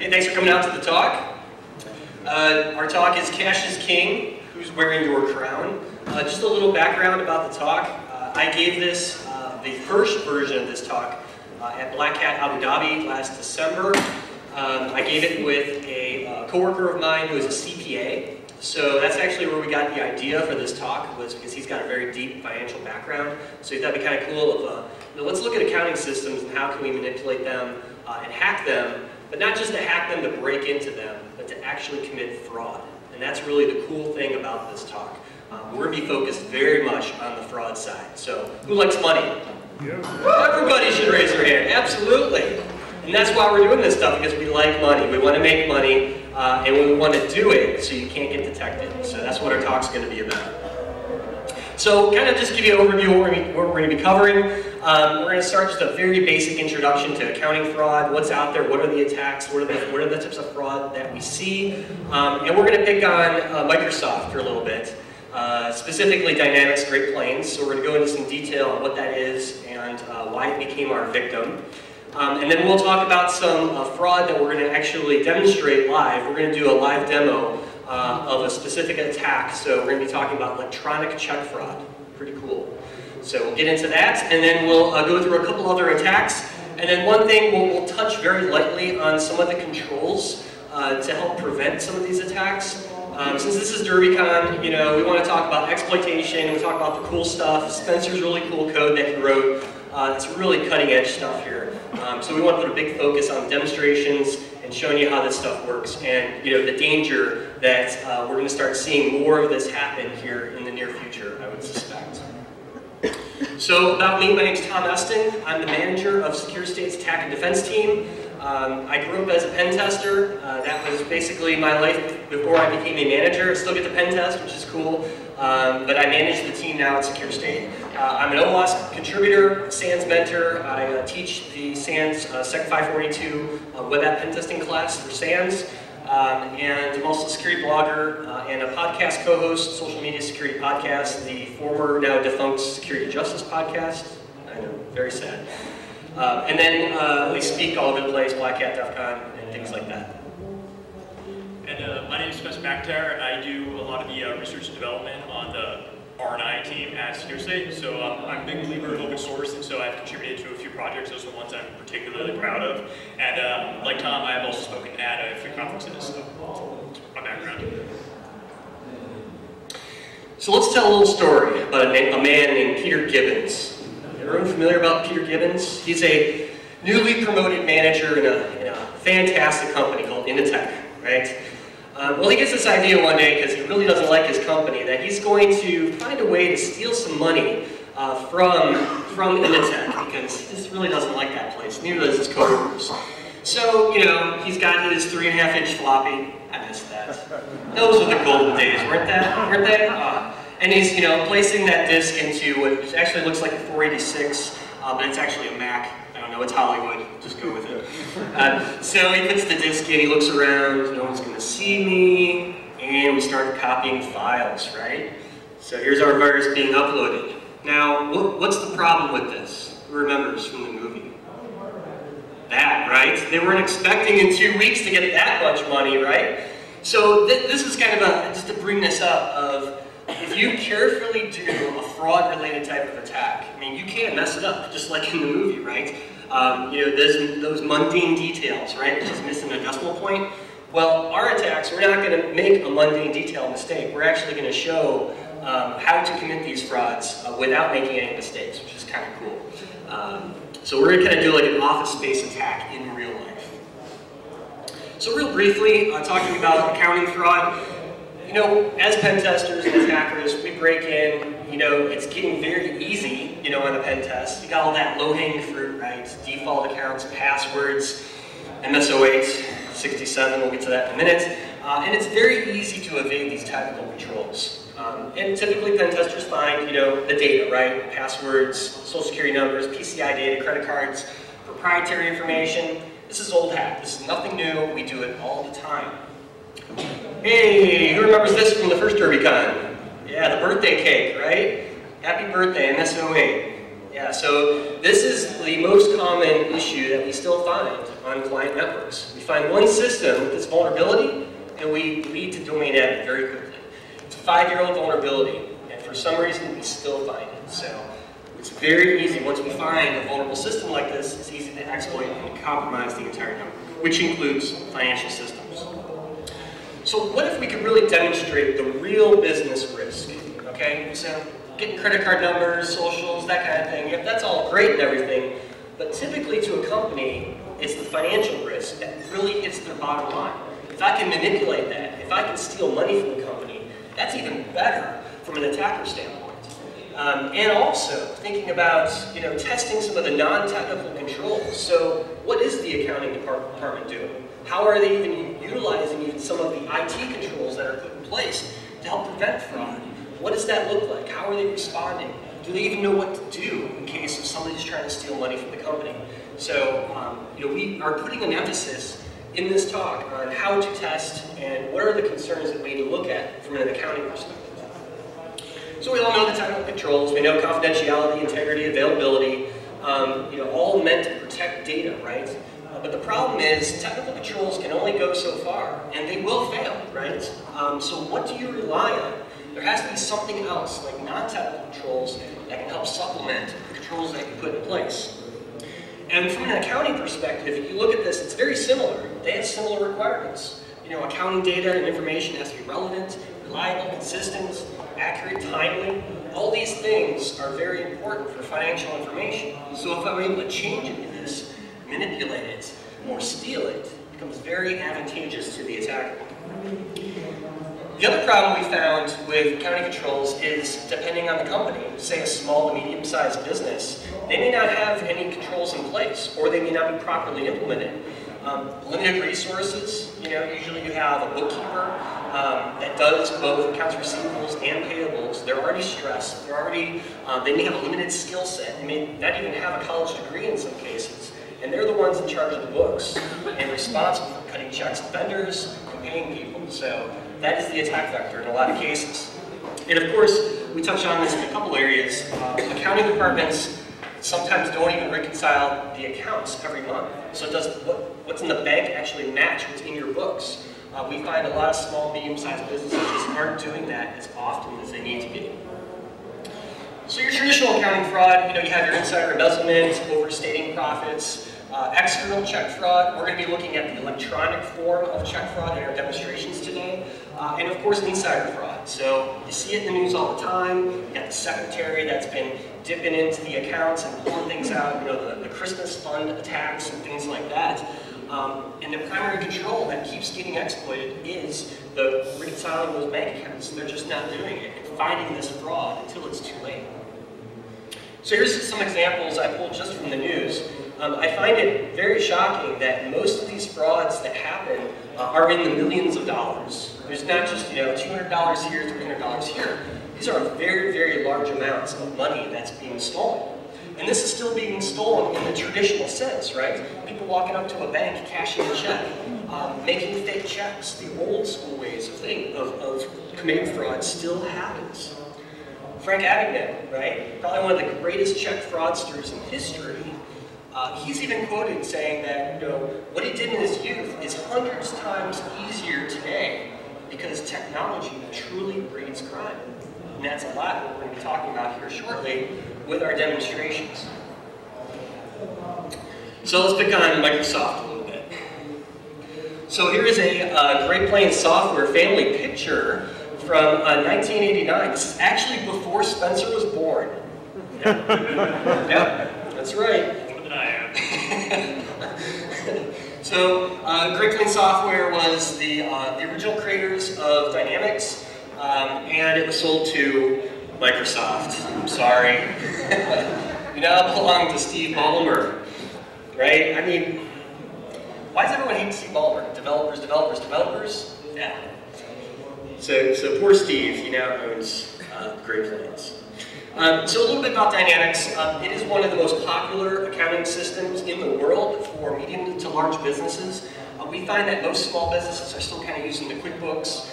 Hey, thanks for coming out to the talk. Our talk is Cash is King, Who's Wearing Your Crown? Just a little background about the talk. I gave this, the first version of this talk, at Black Hat Abu Dhabi last December. I gave it with a coworker of mine who is a CPA. So that's actually where we got the idea for this talk, was because he's got a very deep financial background. So he thought it'd be kind of cool of, let's look at accounting systems and how can we manipulate them and hack them, but not just to hack them to break into them, but to actually commit fraud. And that's really the cool thing about this talk. We're going to be focused very much on the fraud side. So who likes money? Yeah. Everybody should raise their hand, absolutely. And that's why we're doing this stuff, because we like money. We want to make money, and we want to do it so you can't get detected. So that's what our talk's going to be about. So kind of just give you an overview of what we're going to be covering. We're going to start just a very basic introduction to accounting fraud, what's out there, what are the attacks, what are the types of fraud that we see. And we're going to pick on Microsoft for a little bit, specifically Dynamics Great Plains. So we're going to go into some detail on what that is and why it became our victim. And then we'll talk about some fraud that we're going to actually demonstrate live. We're going to do a live demo of a specific attack. So we're going to be talking about electronic check fraud. Pretty cool. So we'll get into that, and then we'll go through a couple other attacks. And then one thing, we'll touch very lightly on some of the controls to help prevent some of these attacks. Since this is DerbyCon, we want to talk about exploitation, we talk about the cool stuff. Spencer's really cool code that he wrote. It's really cutting edge stuff here. So we want to put a big focus on demonstrations and showing you how this stuff works, and the danger that we're going to start seeing more of this happen here in the near future, I would suspect. So about me, my name's Tom Eston. I'm the manager of Secure State's Attack and Defense team. I grew up as a pen tester. That was basically my life before I became a manager. I still get to pen test, which is cool. But I manage the team now at Secure State. I'm an OWASP contributor, SANS mentor. I teach the SANS Sec 542 web app pen testing class for SANS. And I'm also a security blogger and a podcast co-host, social media security podcast, the former, now defunct Security Justice podcast. I know, very sad. And then we speak all over the place, Black Hat, DEFCON, and things like that. And my name is Mcintyre, and I do a lot of the research and development on the R&I team at Secure State. So I'm a big believer in open source, and so I've contributed to a few projects. Those are the ones I'm particularly proud of. And like Tom, I have also spoken at a few conferences. So my background. So let's tell a little story about a man named Peter Gibbons. Everyone familiar about Peter Gibbons? He's a newly promoted manager in a fantastic company called Untitled, right? Well, he gets this idea one day, because he really doesn't like his company, that he's going to find a way to steal some money from Untitled, because he just really doesn't like that place. Neither does his coworkers. So, he's got his 3.5-inch floppy. I missed that. Those were the golden days, weren't they? And he's, placing that disk into what actually looks like a 486, but it's actually a Mac. I don't know, it's Hollywood, just go with it. So he puts the disk in, he looks around, no one's going to see me, and we start copying files, right? So here's our virus being uploaded. Now, what's the problem with this? Who remembers from the movie? That, right? They weren't expecting in 2 weeks to get that much money, right? So this is kind of just to bring this up of, if you carefully do a fraud-related type of attack, I mean, you can't mess it up, just like in the movie, right? Those mundane details, right? Just missing an decimal point. Well, our attacks, we're not going to make a mundane detail mistake. We're actually going to show how to commit these frauds without making any mistakes, which is kind of cool. So we're going to kind of do like an office space attack in real life. So real briefly, talking about accounting fraud, as pen testers and attackers, we break in, it's getting very easy, on a pen test. You got all that low-hanging fruit, right? Default accounts, passwords, MSO8, 67, we'll get to that in a minute. And it's very easy to evade these technical controls. And typically pen testers find, the data, right? Passwords, social security numbers, PCI data, credit cards, proprietary information. This is old hat. This is nothing new. We do it all the time. Hey, who remembers this from the first DerbyCon? Yeah, the birthday cake, right? Happy birthday, MSO8. Yeah, Yeah, so this is the most common issue that we still find on client networks. We find one system with this vulnerability, and we lead to domain admin very quickly. It's a 5-year-old vulnerability, and for some reason we still find it. So it's very easy, once we find a vulnerable system like this, it's easy to exploit and compromise the entire network, which includes financial systems. So what if we could really demonstrate the real business risk? Okay, so getting credit card numbers, socials, that kind of thing, yeah, that's all great and everything, but typically to a company, it's the financial risk that really hits their bottom line. If I can manipulate that, if I can steal money from the company, that's even better from an attacker standpoint. And also thinking about, testing some of the non-technical controls. So what is the accounting department doing? How are they even utilizing even some of the IT controls that are put in place to help prevent fraud? What does that look like? How are they responding? Do they even know what to do in case if somebody's trying to steal money from the company? So, we are putting an emphasis in this talk on how to test and what are the concerns that we need to look at from an accounting perspective. So we all know the technical controls. We know confidentiality, integrity, availability, all meant to protect data, right? But the problem is technical controls can only go so far, and they will fail, right? So what do you rely on? There has to be something else, like non-technical controls, that can help supplement the controls that you put in place. And from an accounting perspective, if you look at this, it's very similar. They have similar requirements. Accounting data and information has to be relevant, reliable, consistent, accurate, timely. All these things are very important for financial information. So if I'm able to change it in this, manipulate it, or steal it, it becomes very advantageous to the attacker. The other problem we found with accounting controls is, depending on the company, say a small to medium-sized business, they may not have any controls in place, or they may not be properly implemented. Limited resources, usually you have a bookkeeper that does both accounts receivables and payables. They're already stressed, they may have a limited skill set, they may not even have a college degree in some cases, and they're the ones in charge of the books and responsible for cutting checks to vendors and paying people. So that is the attack vector in a lot of cases. And of course, we touched on this in a couple areas. Accounting departments sometimes don't even reconcile the accounts every month. So does what's in the bank actually match what's in your books? We find a lot of small, medium-sized businesses just aren't doing that as often as they need to be. So your traditional accounting fraud, you have your insider embezzlement, overstating profits, external check fraud. We're going to be looking at the electronic form of check fraud in our demonstrations today. And of course, insider fraud. So you see it in the news all the time. You got the secretary that's been dipping into the accounts and pulling things out, the Christmas fund attacks and things like that. And the primary control that keeps getting exploited is the reconciling those bank accounts. They're just not doing it and finding this fraud until it's too late. So here's some examples I pulled just from the news. I find it very shocking that most of these frauds that happen are in the millions of dollars. There's not just $200 here, $300 here. These are very, very large amounts of money that's being stolen. And this is still being stolen in the traditional sense, right? People walking up to a bank, cashing a check, making fake checks. The old school ways of committing fraud still happens. Frank Abagnale, right? Probably one of the greatest check fraudsters in history. He's even quoted saying that what he did in his youth is hundreds of times easier today because technology truly breeds crime. And that's a lot what we're going to be talking about here shortly with our demonstrations. So let's pick on Microsoft a little bit. So here is a Great Plains software family picture from 1989. This is actually before Spencer was born. Yep, that's right. So Great Plains Software was the original creators of Dynamics, and it was sold to Microsoft. I'm sorry. We now belong to Steve Ballmer, right? I mean, why does everyone hate Steve Ballmer? Developers? Yeah. So poor Steve, he now owns Great Plains. So a little bit about Dynamics. It is one of the most popular accounting systems in the world for medium to large businesses. We find that most small businesses are still kind of using the QuickBooks,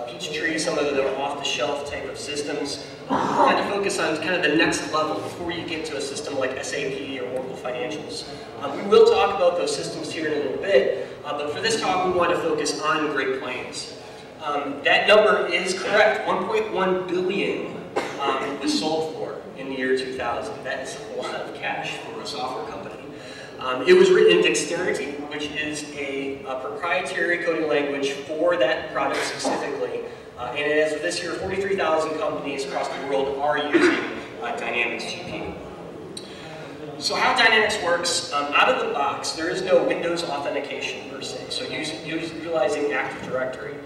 Peachtree, some of the off-the-shelf type of systems. We wanted to focus on kind of the next level before you get to a system like SAP or Oracle Financials. We will talk about those systems here in a little bit, but for this talk we want to focus on Great Plains. That number is correct. 1.1 billion was sold for in the year 2000. That is a lot of cash for a software company. It was written in Dexterity, which is a proprietary coding language for that product specifically. And as of this year, 43,000 companies across the world are using Dynamics GP. So how Dynamics works, out of the box, there is no Windows authentication per se. So utilizing Active Directory.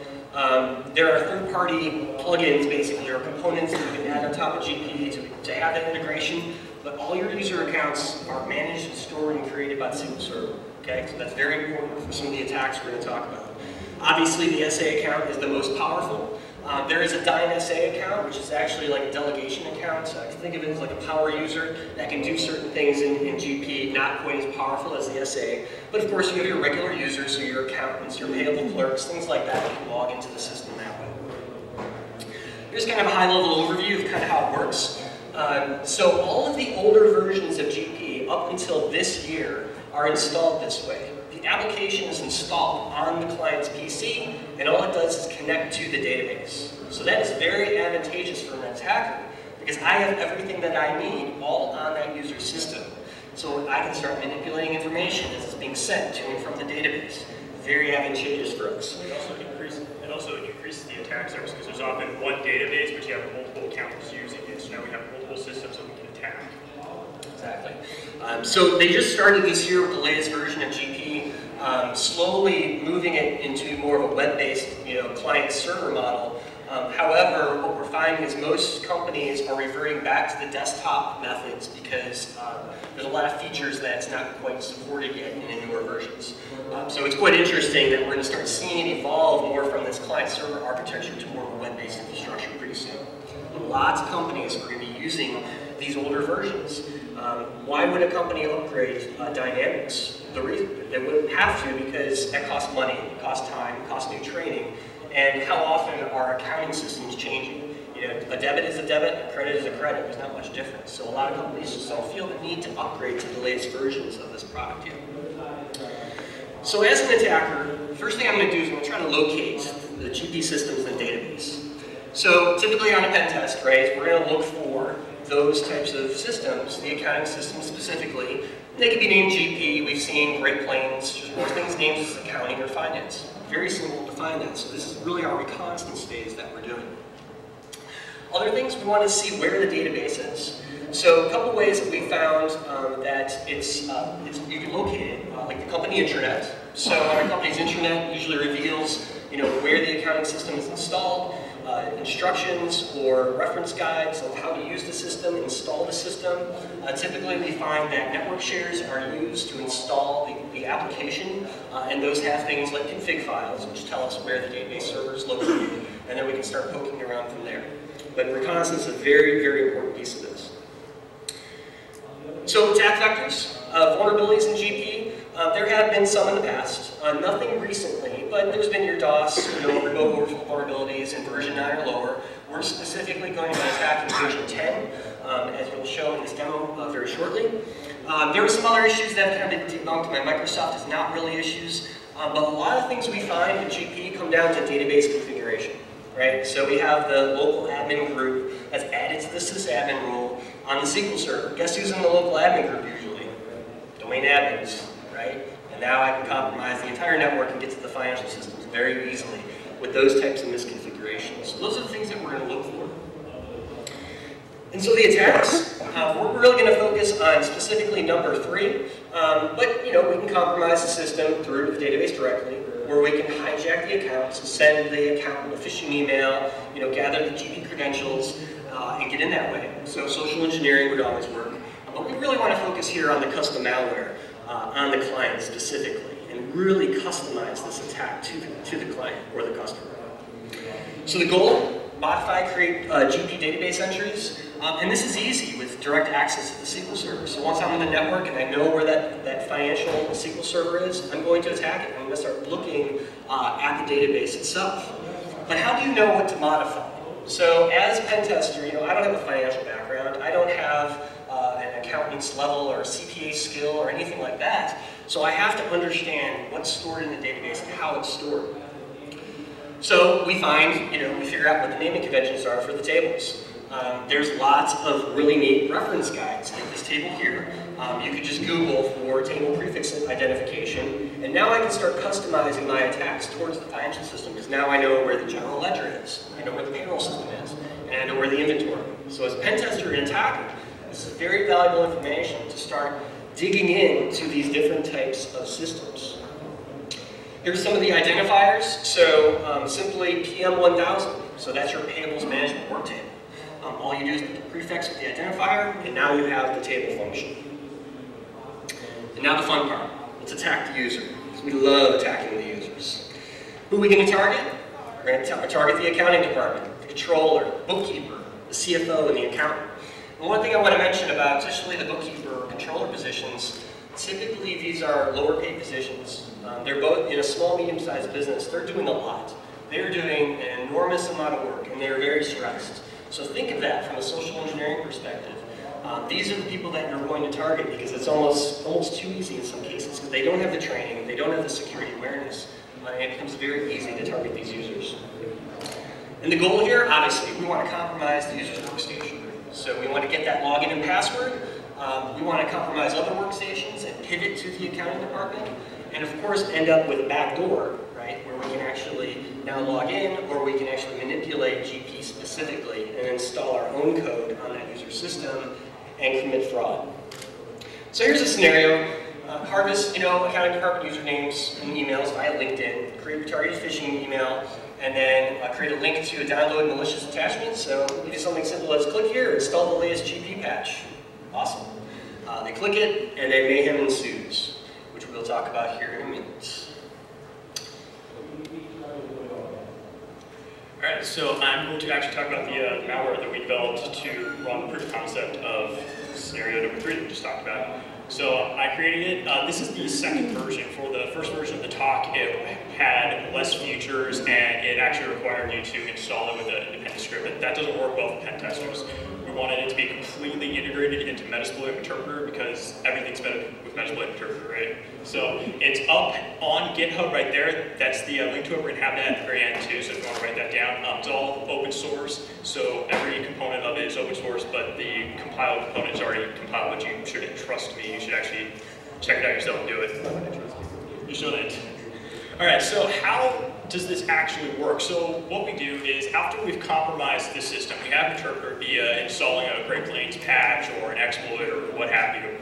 There are third-party plugins, basically, or components that you can add on top of GP to have that integration. But all your user accounts are managed, stored, and created by the SQL Server. Okay, so that's very important for some of the attacks we're going to talk about. Obviously, the SA account is the most powerful. There is a DynSA account, which is actually like a delegation account. So I can think of it as like a power user that can do certain things in GP, not quite as powerful as the SA. But of course, you have your regular users, so your accountants, your payable clerks, things like that can log into the system that way. Here's kind of a high-level overview of kind of how it works. So all of the older versions of GP up until this year are installed this way. The application is installed on the client's PC, and all it does is connect to the database. So that is very advantageous for an attacker, because I have everything that I need all on that user's system. So I can start manipulating information as it's being sent to and from the database. Very advantageous for us. It also increases the attack surface, because there's often one database, but you have multiple accounts using it, so now we have multiple systems that we can attack. Exactly. So they just started this year with the latest version of GP, slowly moving it into more of a web-based, client-server model. However, what we're finding is most companies are reverting back to the desktop methods because there's a lot of features that's not quite supported yet in the newer versions. So it's quite interesting that we're going to start seeing it evolve more from this client-server architecture to more of a web-based infrastructure pretty soon. Lots of companies are going to be using these older versions. Why would a company upgrade Dynamics? The reason they wouldn't have to, because that costs money, it costs time, it costs new training, and how often are accounting systems changing? A debit is a debit, a credit is a credit. There's not much difference. So a lot of companies just don't feel the need to upgrade to the latest versions of this product yet. So as an attacker, the first thing I'm going to do is I'm going to try to locate the GP systems in the database. So typically on a pen test, right, we're going to look for those types of systems, the accounting systems specifically. They can be named GP. We've seen Great Plains, just most things named as accounting or finance. Very simple to find that. So this is really our reconnaissance phase that we're doing. Other things, we want to see where the database is. So a couple ways that we found that you can locate it, like the company intranet. So our company's intranet usually reveals where the accounting system is installed, instructions or reference guides of how to use the system, install the system. Typically we find that network shares are used to install the application, and those have things like config files, which tell us where the database server is located, and then we can start poking around from there. But reconnaissance is a very, very important piece of this. So attack vectors, vulnerabilities in GP, there have been some in the past, nothing recently, but there's been your DOS, remote overflow vulnerabilities in version 9 or lower. We're specifically going to be attacking version 10, as we'll show in this demo very shortly. There were some other issues that have kind of debunked by Microsoft as not really issues, but a lot of things we find in GP come down to database configuration. Right? So we have the local admin group that's added to the sysadmin rule on the SQL Server. Guess who's in the local admin group usually? Domain admins, right? And now I can compromise the entire network and get to the financial systems very easily with those types of misconfigurations. So those are the things that we're going to look for. And so the attacks, we're really going to focus on specifically number 3, but we can compromise the system through the database directly, where we can hijack the accounts, send the accountant a phishing email, gather the GP credentials, and get in that way. So social engineering would always work. But we really want to focus here on the custom malware on the client specifically, and really customize this attack to the client or the customer. So the goal, modify, create GP database entries, and this is easy with direct access to the SQL Server. So once I'm on the network and I know where that financial SQL Server is, I'm going to attack it. I'm going to start looking at the database itself. But how do you know what to modify? So as a pen tester, I don't have a financial background. I don't have an accountant's level or CPA skill or anything like that. So I have to understand what's stored in the database and how it's stored. So we find, we figure out what the naming conventions are for the tables. There's lots of really neat reference guides, like this table here. You could just Google for table prefix identification, and now I can start customizing my attacks towards the financial system, because now I know where the general ledger is, I know where the payroll system is, and I know where the inventory is. So as a pen tester and attacker, this is very valuable information to start digging into these different types of systems. Here's some of the identifiers. So simply PM1000, so that's your payables management work table. All you do is put the prefix with the identifier, and now you have the table function. And now the fun part, let's attack the user. We love attacking the users. Who are we going to target? We're going to target the accounting department, the controller, the bookkeeper, the CFO, and the accountant. And one thing I want to mention about especially the bookkeeper or controller positions, typically these are lower paid positions. They're both in a small, medium-sized business. They're doing a lot. They're doing an enormous amount of work, and they're very stressed. So think of that from a social engineering perspective. These are the people that you're going to target, because it's almost too easy in some cases, because they don't have the training, they don't have the security awareness, and it becomes very easy to target these users. And the goal here, obviously, we want to compromise the user's workstation. So we want to get that login and password. We want to compromise other workstations and pivot to the accounting department. And of course, end up with a backdoor, right, where we can actually now log in, or we can actually manipulate GP specifically and install our own code on that user system and commit fraud. So here's a scenario. Harvest, accounting department usernames and emails via LinkedIn. Create your targeted phishing email, and then create a link to a download malicious attachment. So we do something simple as click here, install the latest GP patch. Awesome. They click it, and then mayhem ensues, which we'll talk about here in a minute. Alright, so I'm going to actually talk about the malware that we developed to run the proof of concept of scenario number 3 that we just talked about. So I created it. This is the second version. For the first version of the talk, it had less features, and it actually required you to install it with an independent script. But that doesn't work well for pen testers. We wanted it to be completely integrated into Metasploit Interpreter, because everything's better with Metasploit Interpreter, right? So it's up on GitHub right there. That's the link to it. We're going to have that at the very end too, so if you want to write that down. It's all open source, so every component of it is open source, but the compiled component is already compiled, but you shouldn't trust me. You should actually check it out yourself and do it. You shouldn't. Alright, so how does this actually work? So what we do is, after we've compromised the system, we have Interpreter via installing a Great Plains patch or an exploit or what have you.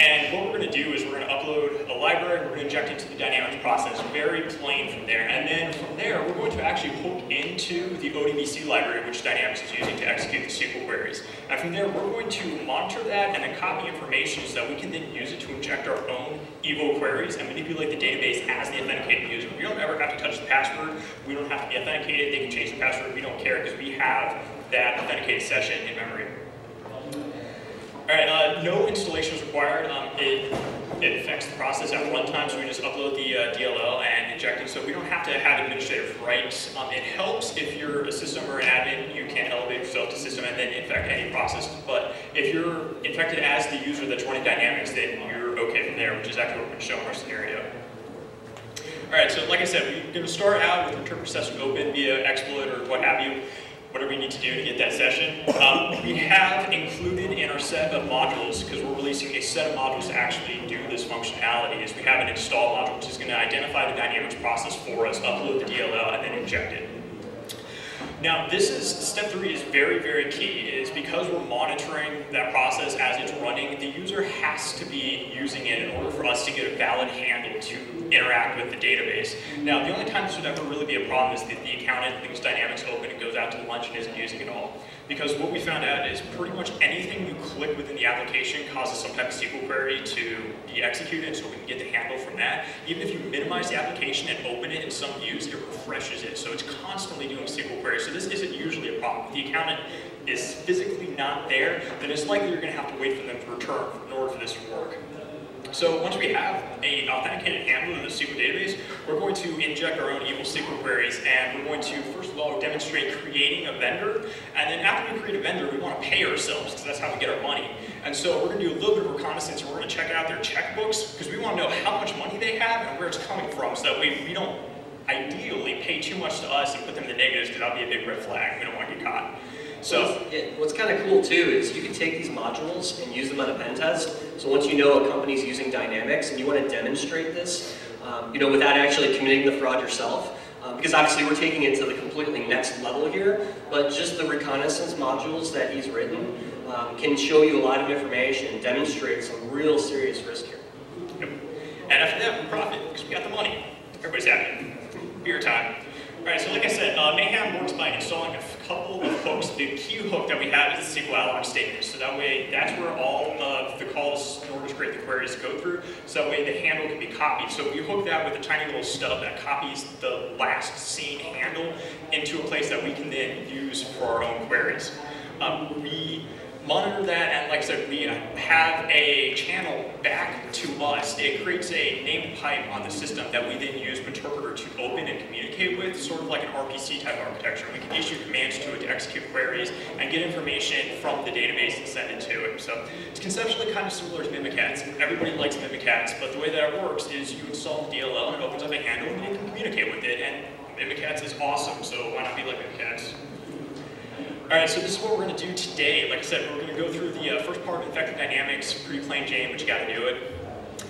And what we're going to do is we're going to upload a library, we're going to inject it into the Dynamics process, very plain from there. And then from there, we're going to actually hook into the ODBC library, which Dynamics is using to execute the SQL queries. And from there, we're going to monitor that and then copy information so that we can then use it to inject our own Evo queries and manipulate the database as the authenticated user. We don't ever have to touch the password. We don't have to be authenticated. They can change the password. We don't care, because we have that authenticated session in memory. Alright, no installation is required. It affects the process at runtime, so we just upload the DLL and inject it, so we don't have to have administrative rights. It helps if you're a system or an admin, you can elevate yourself to system and then infect any process. But if you're infected as the user that's running Dynamics, then you're okay from there, which is actually what we're going to show in our scenario. Alright, so like I said, we're going to start out with interpreter session open via exploit or what have you. Whatever we need to do to get that session. We have included in our set of modules, because we're releasing a set of modules to actually do this functionality, is we have an install module, which is going to identify the Dynamics process for us, upload the DLL, and then inject it. Now, this is, step 3 is very, very key, is because we're monitoring that process as it's running, the user has to be using it in order for us to get a valid handle to interact with the database. Now, the only time this would ever really be a problem is that the accountant leaves Dynamics open and goes out to lunch and isn't using it all. Because what we found out is pretty much anything you click within the application causes some type of SQL query to be executed, so we can get the handle from that. Even if you minimize the application and open it in some views, it refreshes it, so it's constantly doing SQL queries. So this isn't usually a problem. If the accountant is physically not there, then it's likely you're going to have to wait for them to return in order for this to work. So once we have an authenticated handle in the SQL database, we're going to inject our own evil SQL queries, and we're going to, first of all, demonstrate creating a vendor, and then after we create a vendor, we want to pay ourselves, because that's how we get our money. And so we're going to do a little bit of reconnaissance, and we're going to check out their checkbooks, because we want to know how much money they have and where it's coming from, so that we don't ideally pay too much to us and put them in the negatives, because that'll be a big red flag. We don't want to get caught. So what's kind of cool too is you can take these modules and use them on a pen test. So once you know a company's using Dynamics and you want to demonstrate this, without actually committing the fraud yourself, because obviously we're taking it to the completely next level here, but just the reconnaissance modules that he's written can show you a lot of information and demonstrate some real serious risk here. Yep. And after that, we profit because we got the money. Everybody's happy. Beer time. Alright, so like I said, Mayhem works by installing a couple of hooks. The key hook that we have is the SQL out statement. So that way, that's where all of the calls in order to create the queries go through. So that way the handle can be copied. So we hook that with a tiny little stub that copies the last seen handle into a place that we can then use for our own queries. We monitor that, and like I said, we have a channel back to us. It creates a named pipe on the system that we then use Interpreter to open and communicate with, sort of like an RPC type architecture. We can issue commands to it to execute queries and get information from the database and send it to it. So it's conceptually kind of similar to Mimikatz. Everybody likes Mimikatz, but the way that it works is you install the DLL and it opens up a handle and you can communicate with it. And Mimikatz is awesome, so why not be like Mimikatz? Alright, so this is what we're going to do today. Like I said, we're going to go through the first part of Infected Dynamics, pretty plain Jane, but you got to do it.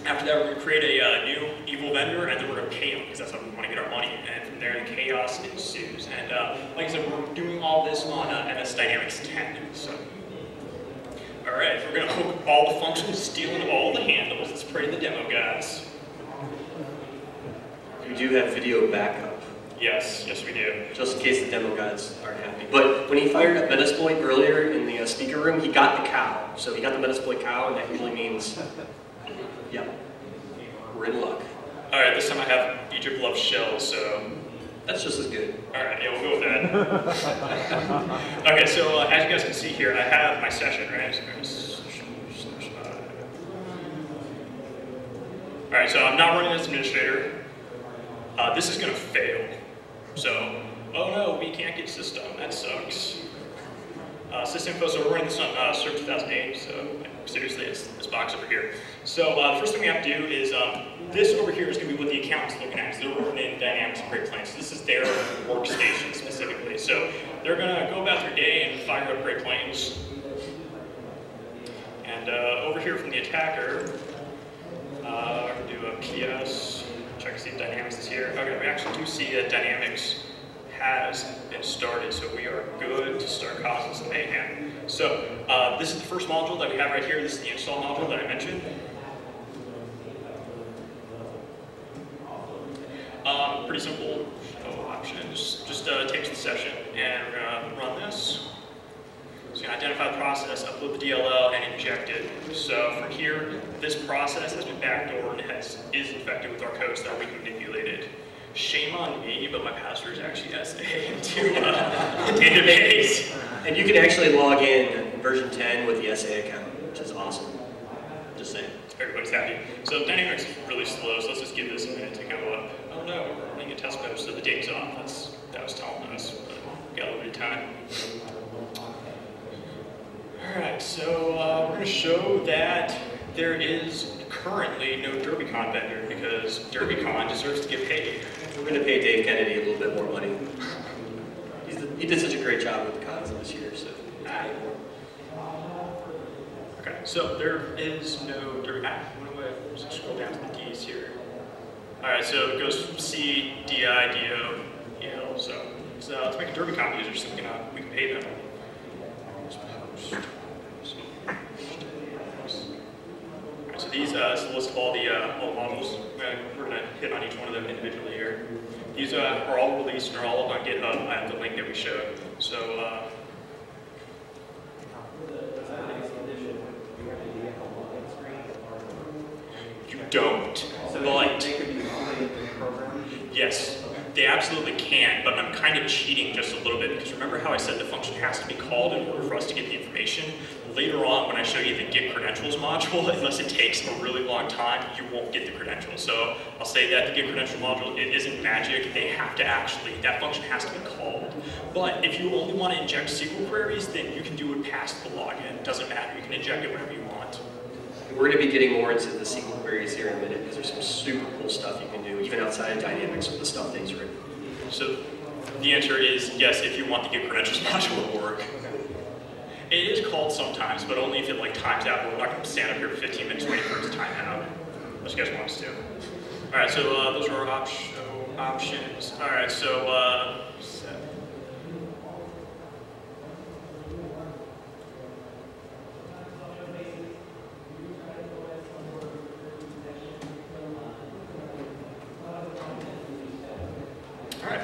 After that, we're going to create a new evil vendor, and then we're going to pay them, because that's how we want to get our money. And from there, the chaos ensues. And like I said, we're doing all this on MS Dynamics 10. So, alright, we're going to hook all the functions, stealing all the handles. Let's pray to the demo, guys. We do have video backup. Yes, yes we do. Just in case the demo guys aren't happy. But when he fired up Metasploit earlier in the speaker room, he got the cow. So he got the Metasploit cow, and that usually means, yep, we're in luck. Alright, this time I have Egypt Loves Shells, so... That's just as good. Alright, yeah, we'll go with that. Okay, so as you guys can see here, I have my session, right? Alright, so I'm not running as administrator. This is going to fail. So, oh no, we can't get system. That sucks. System info, so we're running this on Server 2008, so seriously, it's this box over here. So the first thing we have to do is, this over here is going to be what the accountant's looking at, because they're working in Dynamics and Great Plains. So this is their workstation specifically. So they're going to go about their day and fire up Great Plains. And over here from the attacker, we're going to do a PS. Check to see if Dynamics is here. Okay, we actually do see that Dynamics has been started, so we are good to start causing some mayhem. So this is the first module that we have right here. This is the install module that I mentioned. Pretty simple option. Just takes the session, and we're going to run this. So you identify the process, upload the DLL, and inject it. So from here, this process has been backdoored and is infected with our code so that we can manipulate it. Shame on me, but my password is actually SA into the database. And you can actually log in version 10 with the SA account, which is awesome. Just saying. Everybody's happy. So Dynamics is really slow, so let's just give this a minute to go up. Oh no, we're running a test mode, so the date's off. That was telling us, but we got a little bit of time. Alright, so we're going to show that there is currently no DerbyCon vendor because DerbyCon deserves to get paid. We're going to pay Dave Kennedy a little bit more money. He did such a great job with the cons this year, so. Okay, so there is no Derby. Let's scroll down to the D's here. Alright, so it goes from C, DI, DO, EL. So let's make a DerbyCon user so we can pay them. Alright, so these is the list of all the models. We're going to hit on each one of them individually here. These are all released and are all up on GitHub. I have the link that we showed. So you don't. But yes, they absolutely can, but I'm kind of cheating just a little bit because remember how I said the function has to be called in order for us to get the information? later on when I show you the get credentials module, unless it takes a really long time, you won't get the credentials. So I'll say that the get credentials module, it isn't magic. They have to actually, that function has to be called. But if you only want to inject SQL queries, then you can do it past the login. It doesn't matter. You can inject it whenever you want. We're going to be getting more into the SQL queries here in a minute because there's some super cool stuff you can do, even outside of Dynamics with the stuff that he's written. So the answer is yes, if you want the get credentials module to work. It is called sometimes, but only if it like times out. We're not going to stand up here for 15 minutes waiting for it to time out, unless you guys want us to. All right, so those are our options. All right, so all right,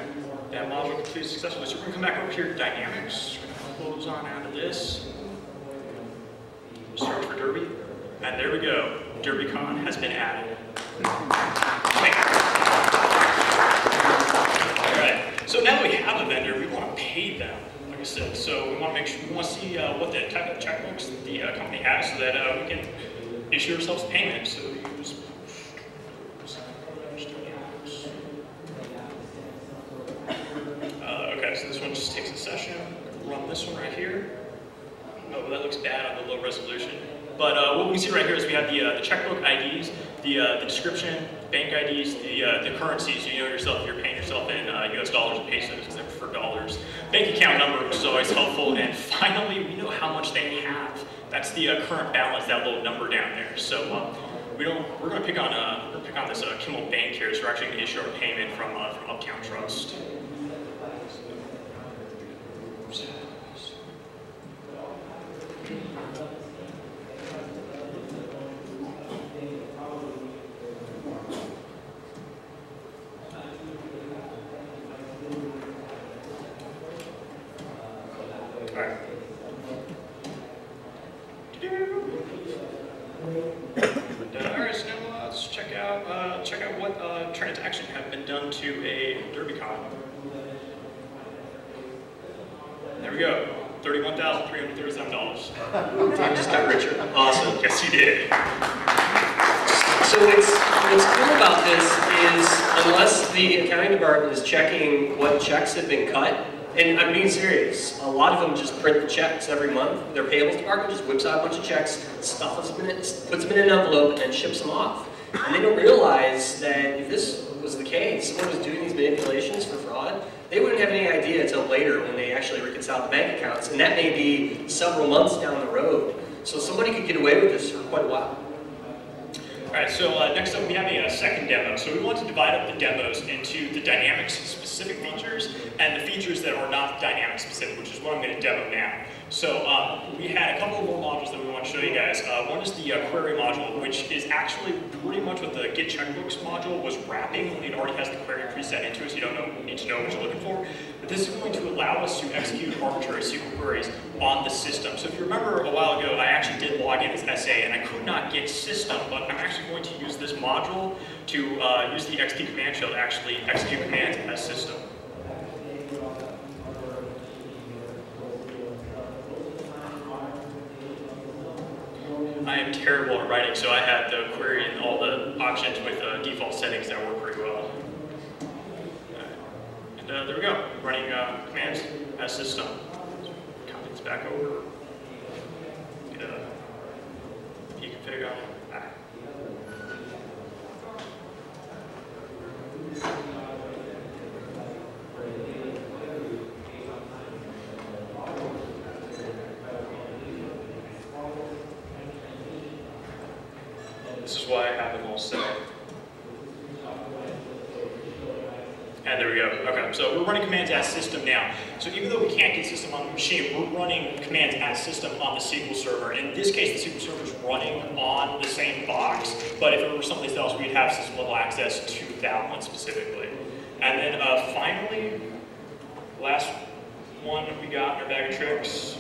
that module completed successfully. So we're going to come back over here to Dynamics. Close on out of this. Search for Derby, and there we go. DerbyCon has been added. All right. So now that we have a vendor, we want to pay them, like I said. So we want to make sure we want to see what the type of checkbooks the company has, so that we can issue ourselves payment. So use. Okay. So this one just takes a session. Run this one right here. Oh, that looks bad on the low resolution. But what we can see right here is we have the checkbook IDs, the description, bank IDs, the currencies. You know yourself if you're paying yourself in US dollars and pesos because they prefer dollars. Bank account number, which is always helpful. And finally, we know how much they have. That's the current balance, that little number down there. So we're going to pick on this Kimmel Bank here. So we're actually going to issue our payment from Uptown Trust. Alright, so now let's check out what transactions have been done to a DerbyCon. There we go, $31,337. I just got richer. Awesome. Yes, you did. So what's cool about this is, unless the accounting department is checking what checks have been cut, and I'm being serious, a lot of them just print the checks every month. Their payables department just whips out a bunch of checks, stuffs them in it, puts them in an envelope, and ships them off. And they don't realize that if this was the case, someone was doing these manipulations for fraud, they wouldn't have any idea until later when they actually reconcile the bank accounts. And that may be several months down the road. So somebody could get away with this for quite a while. All right, so next up we have a second demo. So we want to divide up the demos into the Dynamics specific features and the features that are not Dynamics specific, which is what I'm going to demo now. So we had a couple of more modules that we want to show you guys. One is the query module, which is actually pretty much what the get checkbooks module was wrapping. It already has the query preset into it, so you don't need to know what you're looking for. But this is going to allow us to execute arbitrary SQL queries on the system. So if you remember a while ago, I actually did log in as SA, and I could not get system, but I'm actually going to use this module to use the XP command shell to actually execute commands as system. I am terrible at writing, so I had the query and all the options with default settings that work pretty well. And there we go, running commands as system. Copy this back over. Get a pconfig on it. This is why I have them all set. And there we go. Okay, so we're running commands as system now. So even though we can't get system on the machine, we're running commands as system on the SQL server. In this case, the SQL server is running on the same box, but if it were someplace else, we'd have system level access to that one specifically. And then finally, last one we got in our bag of tricks.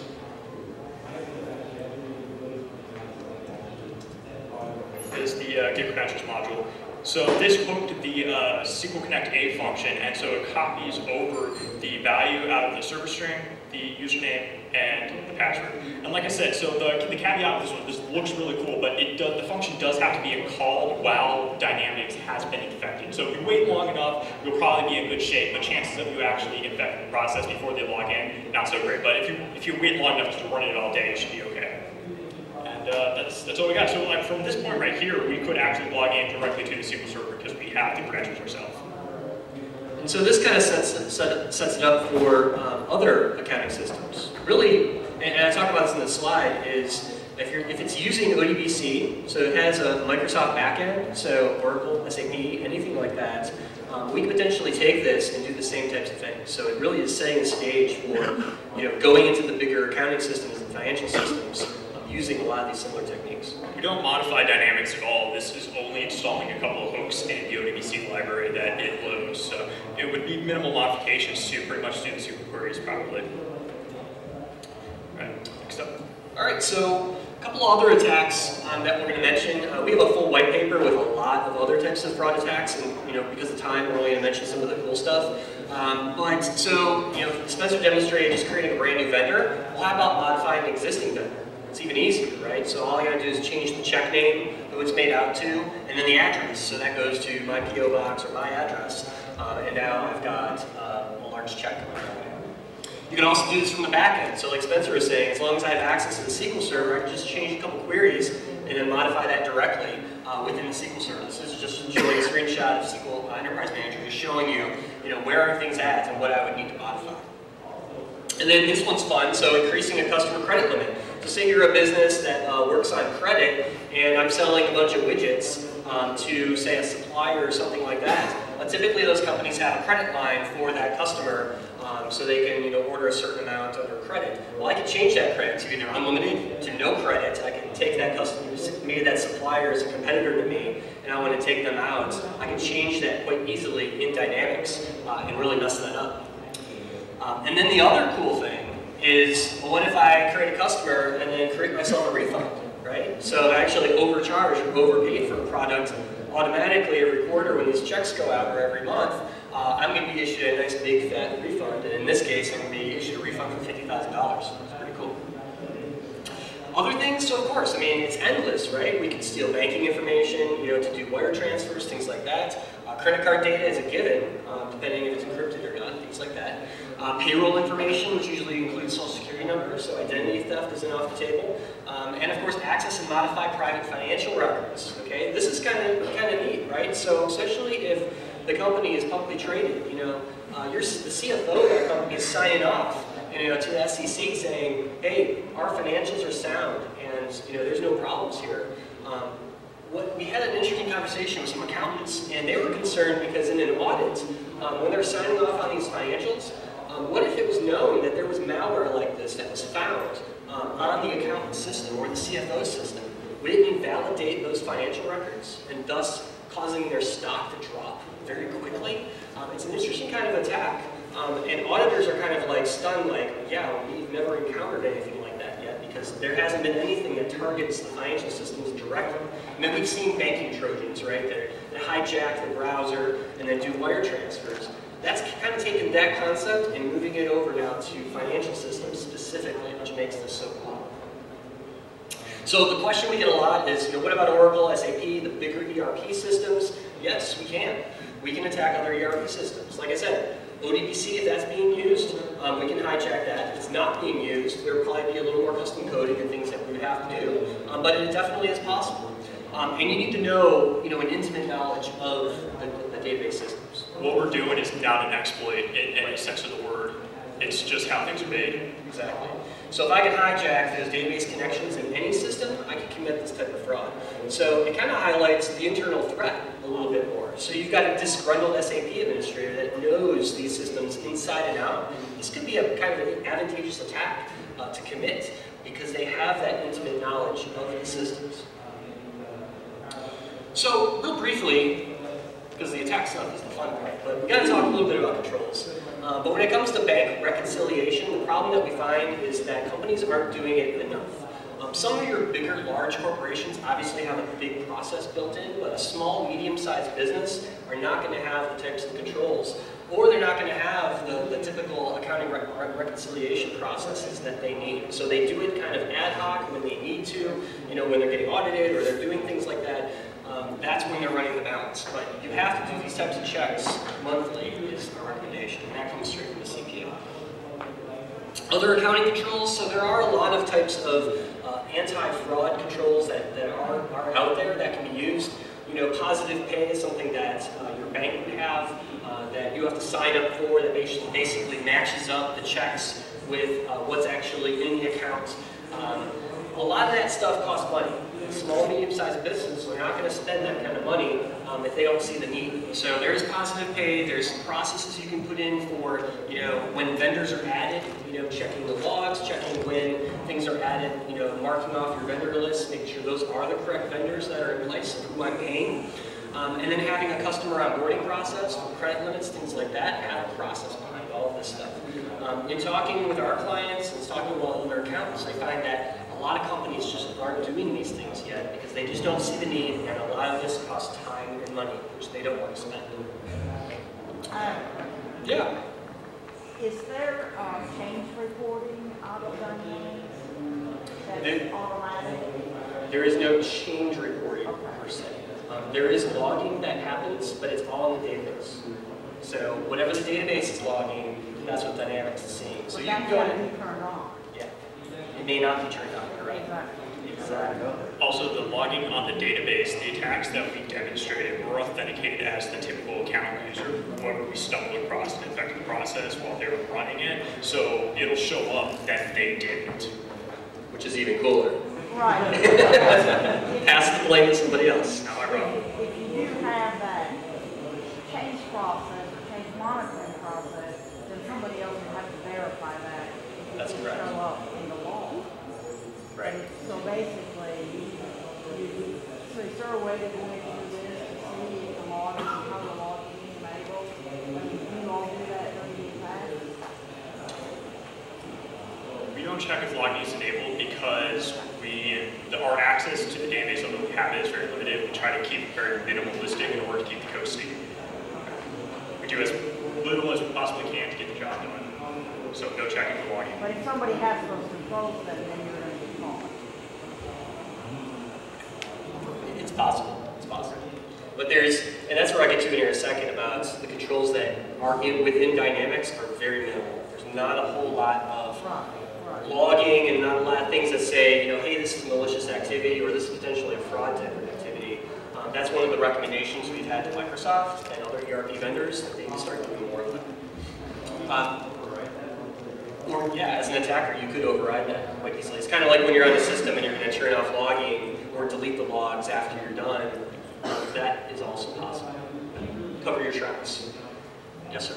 Is the get credentials module. So this hooked the SQL Connect A function, and so it copies over the value out of the server string, the username, and the password. And like I said, so the caveat of this one, this looks really cool, but the function does have to be called while Dynamics has been infected. So if you wait long enough, you'll probably be in good shape, but chances of you actually infecting the process before they log in, not so great. But if you wait long enough to run it all day, it should be okay. And that's all we got. So like, from this point right here, we could actually log in directly to the SQL Server because we have the credentials ourselves. And so this kind of sets it up for other accounting systems. Really, and I talk about this in the slide, is if it's using ODBC, so it has a Microsoft backend, so Oracle, SAP, anything like that, we could potentially take this and do the same types of things. So it really is setting the stage for going into the bigger accounting systems and financial systems using a lot of these similar techniques. We don't modify Dynamics at all. This is only installing a couple of hooks in the ODBC library that it loads. So it would be minimal modifications to pretty much do the SQL queries properly. All right, next up. All right, so a couple other attacks that we're going to mention. We have a full white paper with a lot of other types of fraud attacks, and because of time, we're only going to mention some of the cool stuff. Spencer demonstrated just creating a brand new vendor. Well, how about modifying an existing vendor? It's even easier, right? So all you gotta do is change the check name, who it's made out to, and then the address. So that goes to my PO box or my address, and now I've got a large check coming my way. You can also do this from the back end. So like Spencer was saying, as long as I have access to the SQL Server, I can just change a couple queries and then modify that directly within the SQL Server. This is just showing a screenshot of SQL Enterprise Manager, just showing you, where are things at and what I would need to modify. And then this one's fun, so increasing a customer credit limit. So say you're a business that works on credit, and I'm selling a bunch of widgets to, say, a supplier or something like that. Typically, those companies have a credit line for that customer, so they can, order a certain amount under credit. Well, I can change that credit to either unlimited to no credit. I can take that customer, maybe that supplier is a competitor to me, and I want to take them out. I can change that quite easily in Dynamics and really mess that up. And then the other cool thing is, well, what if I create a customer and then create myself a refund, right? So I actually overcharge or overpaid for a product automatically every quarter when these checks go out or every month. I'm going to be issued a nice big fat refund, and in this case, I'm going to be issued a refund for $50,000. It's pretty cool. Other things, so of course, it's endless, right? We can steal banking information, to do wire transfers, things like that. Credit card data is a given, depending if it's encrypted or not, things like that. Payroll information, which usually includes social security numbers, so identity theft isn't off the table. And of course, access and modify private financial records. Okay, this is kind of neat, right? So especially if the company is publicly traded, the CFO of that company is signing off, to the SEC saying, hey, our financials are sound, and there's no problems here. We had an interesting conversation with some accountants, and they were concerned because in an audit, when they're signing off on these financials, what if it was known that there was malware like this that was found on the accountant's system or the CFO system? Would it invalidate those financial records and thus causing their stock to drop very quickly? It's an interesting kind of attack, and auditors are kind of like stunned, like, yeah, we've never encountered anything like that yet because there hasn't been anything that targets the financial systems directly. We've seen banking trojans, right, that hijack the browser and then do wire transfers. That's kind of taken that concept and moving it over now to financial systems specifically, which makes this so cool. So the question we get a lot is, what about Oracle, SAP, the bigger ERP systems? Yes, we can. We can attack other ERP systems. Like I said, ODBC, if that's being used, we can hijack that. If it's not being used, there will probably be a little more custom coding and things that we would have to do, but it definitely is possible. And you need to know, an intimate knowledge of the database systems. What we're doing is not an exploit in any sense of the word. It's just how things are made. Exactly. So if I can hijack those database connections in any system, I can commit this type of fraud. So it kind of highlights the internal threat a little bit more. So you've got a disgruntled SAP administrator that knows these systems inside and out. This could be a kind of an advantageous attack to commit because they have that intimate knowledge of the systems. So real briefly, because the attack stuff is the fun part, but we got to talk a little bit about controls. But when it comes to bank reconciliation, the problem that we find is that companies aren't doing it enough. Some of your bigger, large corporations obviously have a big process built in, but a small, medium-sized business are not going to have the types of controls, or they're not going to have the typical accounting reconciliation processes that they need. So they do it kind of ad hoc when they need to, when they're getting audited or they're doing things like that. That's when they're running the balance. But you have to do these types of checks monthly is the recommendation, and that comes straight from the CPA. Other accounting controls, so there are a lot of types of anti-fraud controls that are out there that can be used. Positive pay is something that your bank would have, that you have to sign up for, that basically matches up the checks with what's actually in the account. A lot of that stuff costs money. Small, medium-sized businesses are not going to spend that kind of money if they don't see the need. So there's positive pay, there's processes you can put in for, when vendors are added, checking the logs, checking when things are added, marking off your vendor list, making sure those are the correct vendors that are in place, who I'm paying. And then having a customer onboarding process, credit limits, things like that, have a process behind all of this stuff. In talking with our clients and talking with all their accountants, I find that a lot of companies just aren't doing these things yet because they just don't see the need, and a lot of this costs time and money, which they don't want to spend. Yeah. Is there change reporting out of Dynamics that's automatic? There is no change reporting per se. There is logging that happens, but it's all in the database. So whatever the database is logging, that's what Dynamics is seeing. So you can go in. Turned on. Yeah. It may not be turned on, you're right. Exactly. Also, the logging on the database, the attacks that we demonstrated were authenticated as the typical account user. However, we stumbled across an infected process while they were running it, so it'll show up that they didn't. Which is even cooler. Right. Pass the blame to somebody else. Not my problem. If you do have that change process or change monitoring process, then somebody else will have to verify that. That's correct. Show up in the log. Right. So basically, so is there a way to go into this to see if the log is how the log is being enabled? Do you all do that during the attack? We don't check if logging is enabled because our access to the database, although we have it, is very limited. We try to keep it very minimalistic in order to keep the code stable. We do as little as we possibly can to get the job done. So no checking for logging. But if somebody has those controls, then you're going to be caught. It's possible. It's possible. But and that's where I get to in here in a second about the controls that are within Dynamics are very minimal. There's not a whole lot of logging and not a lot of things that say, hey, this is malicious activity or this is potentially a fraud type of activity. That's one of the recommendations we've had to Microsoft and other ERP vendors that they need to start doing more of that. Or, yeah, as an attacker, you could override that quite easily. It's kind of like when you're on the system and you're going to turn off logging or delete the logs after you're done. That is also possible. Cover your tracks. Yes, sir.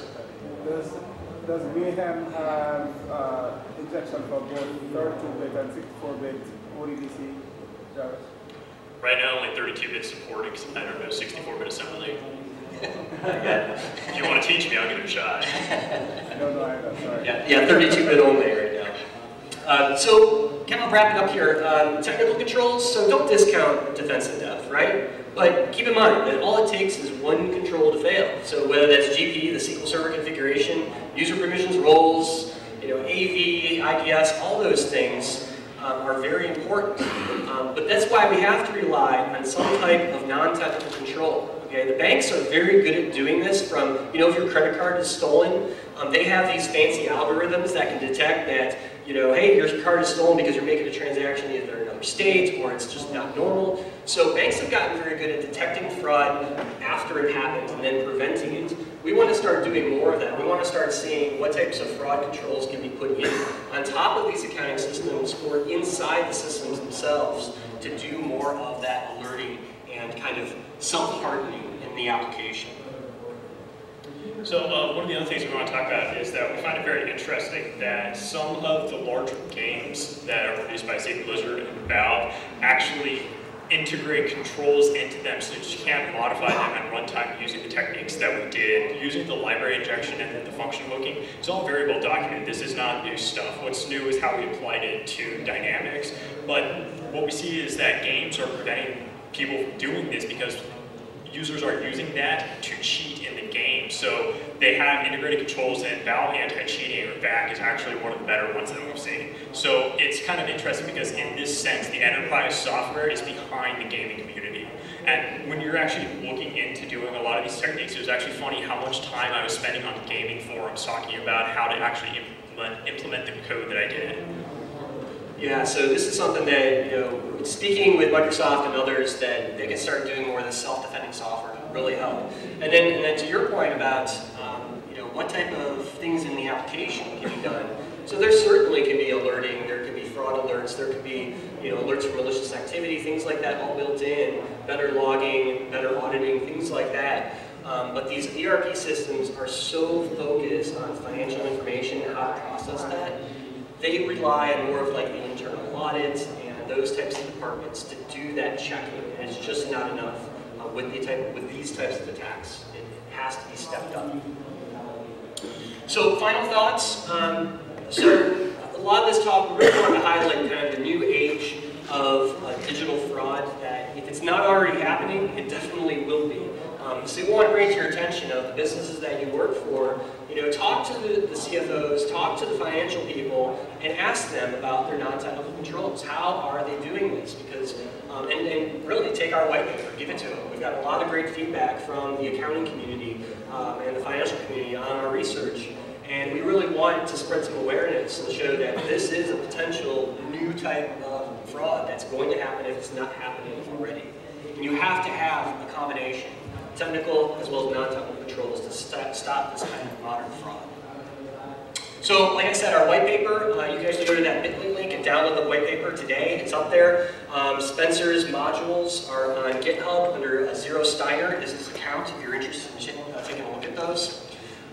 Does Mayhem have injection for both 32-bit and 64-bit ODBC drivers? Right now, only 32-bit supported because I don't know 64-bit assembly. If you want to teach me, I'll give it a shot. No, I'm sorry. Yeah, 32-bit only right now. So, kind of wrapping up here, technical controls, so don't discount defense in depth, right? But keep in mind that all it takes is one control to fail. So whether that's GP, the SQL Server configuration, user permissions, roles, AV, IDS, all those things are very important. But that's why we have to rely on some type of non-technical control. Okay, the banks are very good at doing this from, if your credit card is stolen, they have these fancy algorithms that can detect that, hey, your card is stolen because you're making a transaction either in another state or it's just not normal. So banks have gotten very good at detecting fraud after it happens and then preventing it. We want to start doing more of that. We want to start seeing what types of fraud controls can be put in on top of these accounting systems or inside the systems themselves to do more of that alerting and kind of self-hardening in the application. So one of the other things we want to talk about is that we find it very interesting that some of the larger games that are produced by, say, Blizzard and Valve actually integrate controls into them so that you can't modify them at runtime using the techniques that we did, using the library injection and then the function hooking. It's all very well documented. This is not new stuff. What's new is how we applied it to dynamics. But what we see is that games are preventing people from doing this because users are using that to cheat in the game. So they have integrated controls, and Valve anti-cheating, or VAC, is actually one of the better ones that we've seen. So it's kind of interesting because in this sense, the enterprise software is behind the gaming community. And when you're actually looking into doing a lot of these techniques, it was actually funny how much time I was spending on gaming forums talking about how to actually implement the code that I did. Yeah, so this is something that, you know, speaking with Microsoft and others, that they can start doing more of this self-defending software to really help. And then to your point about, you know, what type of things in the application can be done. So there certainly can be alerting, there could be fraud alerts, there could be, you know, alerts for malicious activity, things like that all built in, better logging, better auditing, things like that. But these ERP systems are so focused on financial information, how to process that. They rely on more of like the internal audits and those types of departments to do that checking, and it's just not enough with these types of attacks. It has to be stepped up. So final thoughts. So a lot of this talk, we really want to highlight kind of the new age of digital fraud, that if it's not already happening, it definitely will be. So we want to bring to your attention of the businesses that you work for, you know, talk to the CFOs, talk to the financial people, and ask them about their non-technical controls. How are they doing this? Because, and really take our white paper, give it to them. We've got a lot of great feedback from the accounting community and the financial community on our research. And we really want to spread some awareness and show that this is a potential new type of fraud that's going to happen if it's not happening already. And you have to have a combination, technical as well as non-technical controls, to stop this kind of modern fraud. So, like I said, our white paper, you guys can go to that bit.ly link and download the white paper today. It's up there. Spencer's modules are on GitHub under Zero Steiner is his account if you're interested in taking a look at those.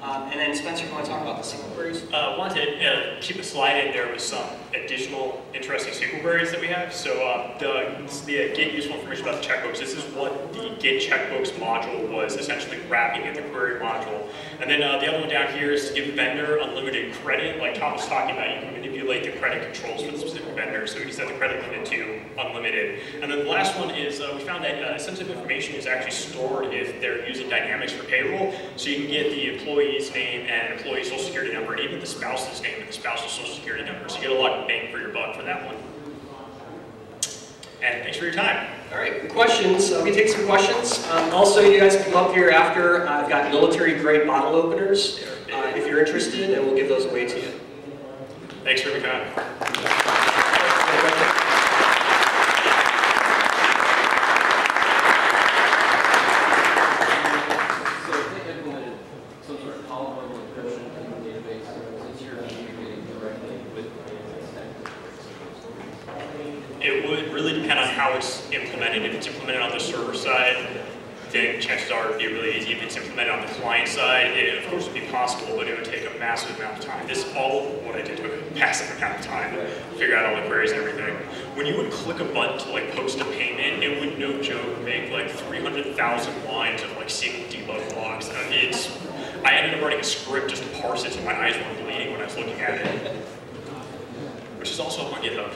And then Spencer, you want to talk about the SQL queries? I wanted to keep a slide in there with some additional interesting SQL queries that we have. So the get useful information about the checkbooks. This is what the get checkbooks module was essentially wrapping in the query module. And then the other one down here is to give the vendor unlimited credit. Like Tom was talking about, you can manipulate the credit controls for the specific vendor. So we can set the credit limit to unlimited. And then the last one is we found that sensitive information is actually stored if they're using Dynamics for payroll. So you can get the employee's name and employee's social security number, and even the spouse's name and the spouse's social security number. So you get a lot of bang for your buck for that one. And thanks for your time. All right, questions. We take some questions. Also, you guys can come up here after. I've got military-grade bottle openers if you're interested, and we'll give those away to you. Thanks for your time. It would really depend on how it's implemented. If it's implemented on the server side, then chances are it would be really easy. If it's implemented on the client side, it of course would be possible, but it would take a massive amount of time. This all what I did took a massive amount of time to figure out all the queries and everything. When you would click a button to like post a payment, it would, no joke, make like 300,000 lines of like SQL debug logs. I ended up writing a script just to parse it so my eyes weren't bleeding when I was looking at it, which is also on GitHub.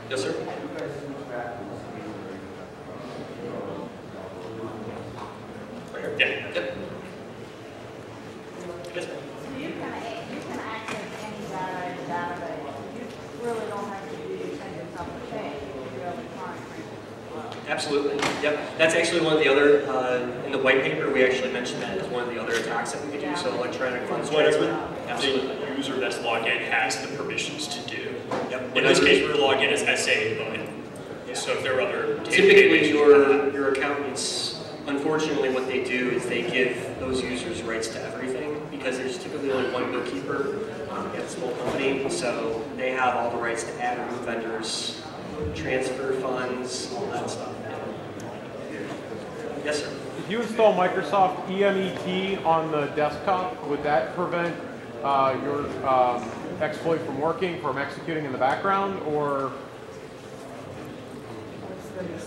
Yes, sir. Yeah. Yep. Yes, ma'am. So you can access any data in the database. You really don't have to do changes on the page. You have a client as well. Absolutely. Yep. That's actually one of the other, in the white paper, we actually mentioned that as one of the other attacks that we could do. So electronic funds transfer. Absolutely. The user that's logged in has the permissions to do. Yep. In this case, we're logged in as SA, but yeah. So if there are other typically your accountants, unfortunately, what they do is they give those users rights to everything because there's typically only one bookkeeper at a small company, so they have all the rights to add or remove vendors, transfer funds, all that stuff. Yes, sir. If you install Microsoft EMET on the desktop, would that prevent your exploit from working, from executing in the background, or?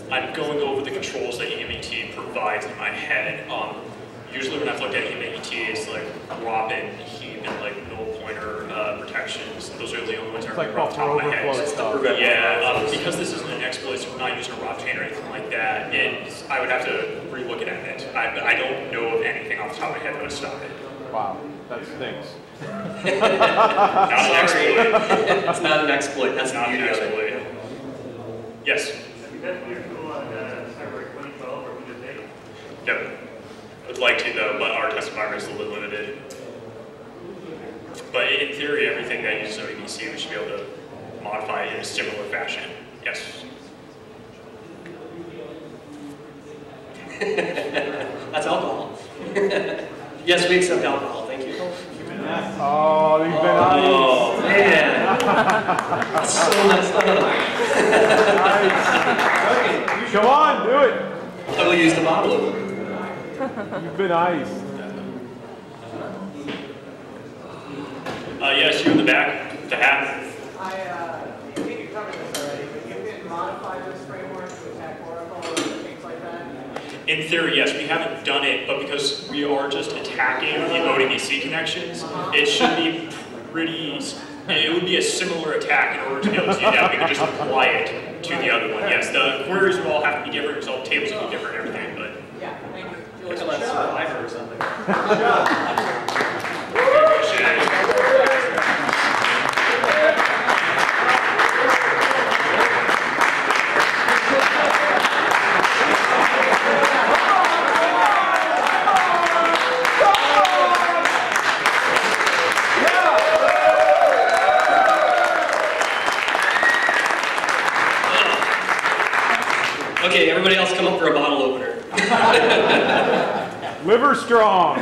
I'm going over the controls that EMET provides in my head. Usually when I've looked at EMET, it's like drop and heap and like null pointer protections. Those are the only ones I remember off the top of my head. Yeah, because this isn't an exploit, so we're not using a ROP chain or anything like that, I would have to relook at it. I don't know of anything off the top of my head that would stop it. Wow, that stinks. Not an exploit. It's not an exploit. That's Not an exploit. Yes? Have you tested your tool on Cyber 2012 or Windows 8? Yep. I'd like to though, but our test environment is a little limited. But in theory, everything that uses ODBC, we should be able to modify in a similar fashion. Yes? That's alcohol. Yes, we accept alcohol. Thank you. Oh, you've been nice. Oh, man. That's so messed up. Nice. Come on, do it. I will use the bottle opener. You've been iced. Yes, you in the back, the hat. I think you covered this already, but you can modify this framework to attack Oracle or things like that. In theory, yes, we haven't done it, but because we are just attacking the ODBC connections, it should be pretty, it would be a similar attack in order to be able to do that. We could just apply it to the other one. Yes, the queries would all have to be different, so all the tables would be different and everything, but. Yeah, thank you. Feel like I'm on Survivor or something. Okay, everybody else come up for a bottle opener. Liver strong.